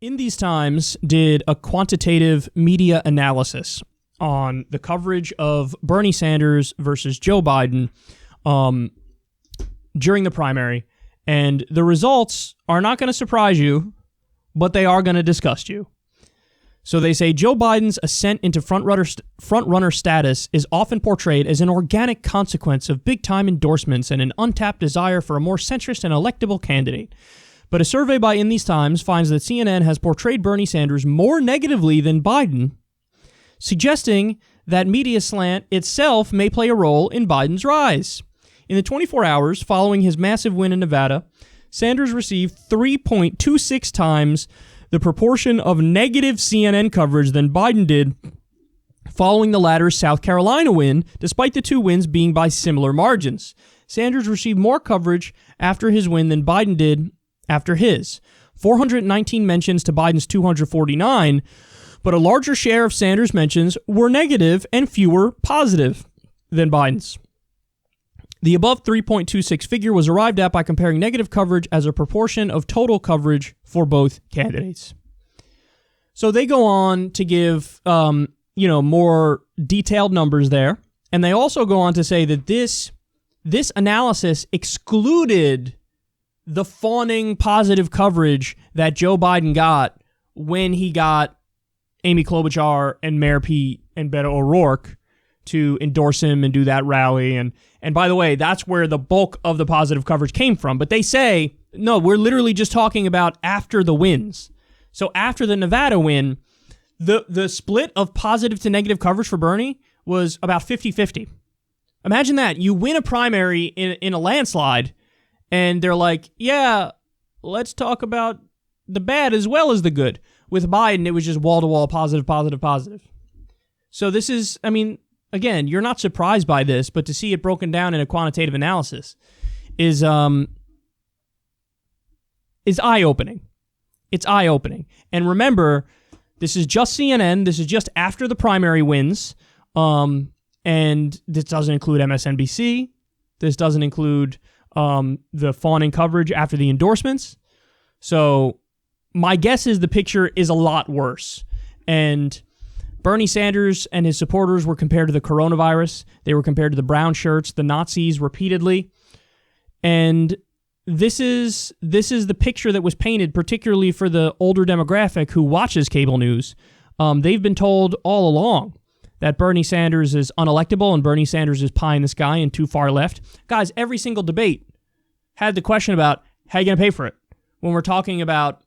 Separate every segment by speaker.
Speaker 1: In These Times did a quantitative media analysis on the coverage of Bernie Sanders versus Joe Biden during the primary, and the results are not going to surprise you, but they are going to disgust you. So they say Joe Biden's ascent into frontrunner status is often portrayed as an organic consequence of big-time endorsements and an untapped desire for a more centrist and electable candidate. But a survey by In These Times finds that CNN has portrayed Bernie Sanders more negatively than Biden, suggesting that media slant itself may play a role in Biden's rise. In the 24 hours following his massive win in Nevada, Sanders received 3.26 times the proportion of negative CNN coverage than Biden did following the latter's South Carolina win, despite the two wins being by similar margins. Sanders received more coverage after his win than Biden did after his. 419 mentions to Biden's 249, but a larger share of Sanders' mentions were negative and fewer positive than Biden's. The above 3.26 figure was arrived at by comparing negative coverage as a proportion of total coverage for both candidates. So they go on to give, more detailed numbers there, and they also go on to say that this analysis excluded the fawning positive coverage that Joe Biden got when he got Amy Klobuchar and Mayor Pete and Beto O'Rourke to endorse him and do that rally. And by the way, that's where the bulk of the positive coverage came from. But they say, no, we're literally just talking about after the wins. So after the Nevada win, the split of positive to negative coverage for Bernie was about 50-50. Imagine that. You win a primary in a landslide, and they're like, yeah, let's talk about the bad as well as the good. With Biden, it was just wall-to-wall positive, positive, positive. So this is, again, you're not surprised by this, but to see it broken down in a quantitative analysis is eye-opening. It's eye-opening. And remember, this is just CNN. This is just after the primary wins. And this doesn't include MSNBC. This doesn't include the fawning coverage after the endorsements. So my guess is the picture is a lot worse. And Bernie Sanders and his supporters were compared to the coronavirus. They were compared to the brown shirts, the Nazis repeatedly. And this is the picture that was painted, particularly for the older demographic who watches cable news. They've been told all along that Bernie Sanders is unelectable and Bernie Sanders is pie in the sky and too far left. Guys, every single debate had the question about how are you going to pay for it when we're talking about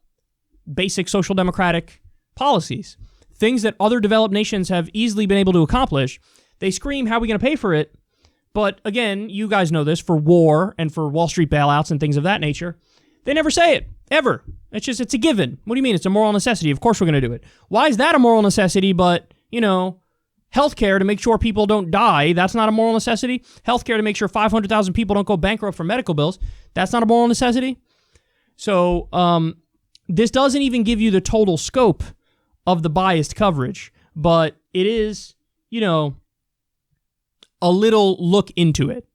Speaker 1: basic social democratic policies, things that other developed nations have easily been able to accomplish. They scream, how are we going to pay for it? But again, you guys know this, for war and for Wall Street bailouts and things of that nature, they never say it, ever. It's a given. What do you mean? It's a moral necessity. Of course we're going to do it. Why is that a moral necessity? But, healthcare to make sure people don't die, that's not a moral necessity. Healthcare to make sure 500,000 people don't go bankrupt for medical bills, that's not a moral necessity. So this doesn't even give you the total scope of the biased coverage, but it is, a little look into it.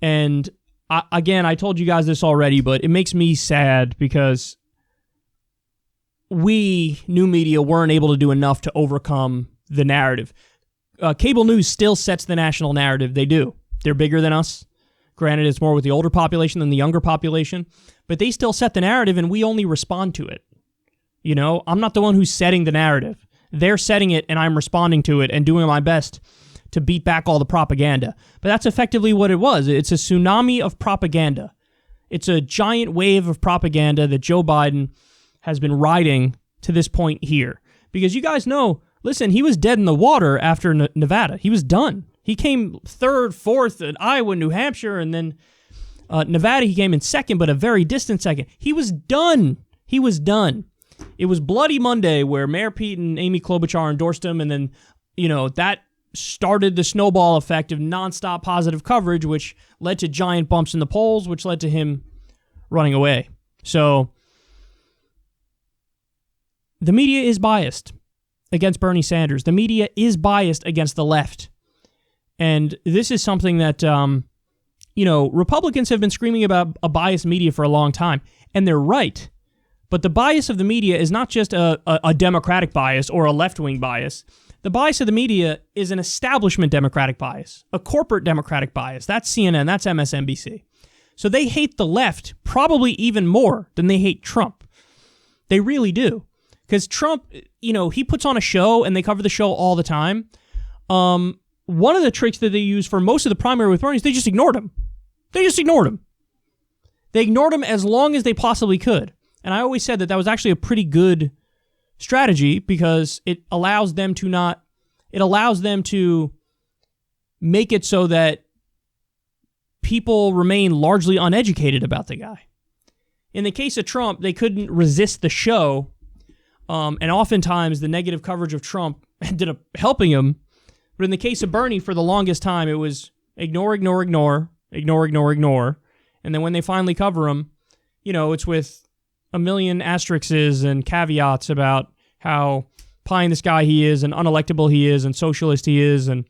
Speaker 1: And I told you guys this already, but it makes me sad because we, new media, weren't able to do enough to overcome the narrative. Cable news still sets the national narrative. They do. They're bigger than us. Granted, it's more with the older population than the younger population, but they still set the narrative and we only respond to it. I'm not the one who's setting the narrative. They're setting it and I'm responding to it and doing my best to beat back all the propaganda. But that's effectively what it was. It's a tsunami of propaganda. It's a giant wave of propaganda that Joe Biden has been riding to this point here. Because you guys know, listen, he was dead in the water after Nevada. He was done. He came third, fourth at Iowa, New Hampshire, and then Nevada he came in second, but a very distant second. He was done. He was done. It was Bloody Monday where Mayor Pete and Amy Klobuchar endorsed him, and then, that started the snowball effect of nonstop positive coverage, which led to giant bumps in the polls, which led to him running away. So the media is biased against Bernie Sanders. The media is biased against the left. And this is something that, Republicans have been screaming about a biased media for a long time. And they're right. But the bias of the media is not just a Democratic bias or a left-wing bias. The bias of the media is an establishment Democratic bias, a corporate Democratic bias. That's CNN, that's MSNBC. So they hate the left probably even more than they hate Trump. They really do. Because Trump, he puts on a show and they cover the show all the time. One of the tricks that they use for most of the primary with Bernie is they just ignored him. They ignored him as long as they possibly could. And I always said that was actually a pretty good strategy because it allows them to make it so that people remain largely uneducated about the guy. In the case of Trump, they couldn't resist the show, and oftentimes the negative coverage of Trump ended up helping him. But in the case of Bernie, for the longest time, it was ignore, and then when they finally cover him, it's with a million asterisks and caveats about how pie in the sky he is and unelectable he is and socialist he is, and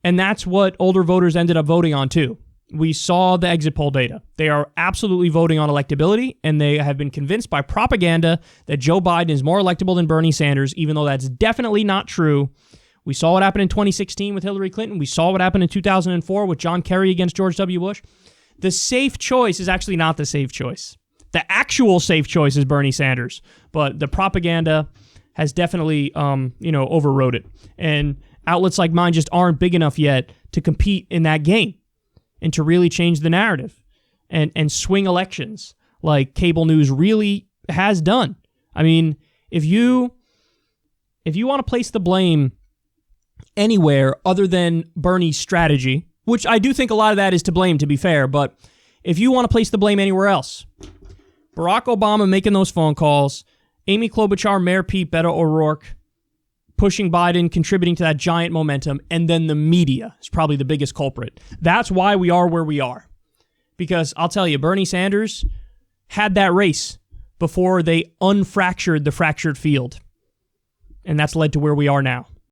Speaker 1: that's what older voters ended up voting on too. We saw the exit poll data. They are absolutely voting on electability, and they have been convinced by propaganda that Joe Biden is more electable than Bernie Sanders, even though that's definitely not true. We saw what happened in 2016 with Hillary Clinton. We saw what happened in 2004 with John Kerry against George W. Bush. The safe choice is actually not the safe choice. The actual safe choice is Bernie Sanders, but the propaganda has definitely, overrode it. And outlets like mine just aren't big enough yet to compete in that game and to really change the narrative and swing elections like cable news really has done. I mean, if you want to place the blame anywhere other than Bernie's strategy, which I do think a lot of that is to blame, to be fair, but if you want to place the blame anywhere else, Barack Obama making those phone calls, Amy Klobuchar, Mayor Pete, Beto O'Rourke pushing Biden, contributing to that giant momentum, and then the media is probably the biggest culprit. That's why we are where we are. Because I'll tell you, Bernie Sanders had that race before they unfractured the fractured field. And that's led to where we are now.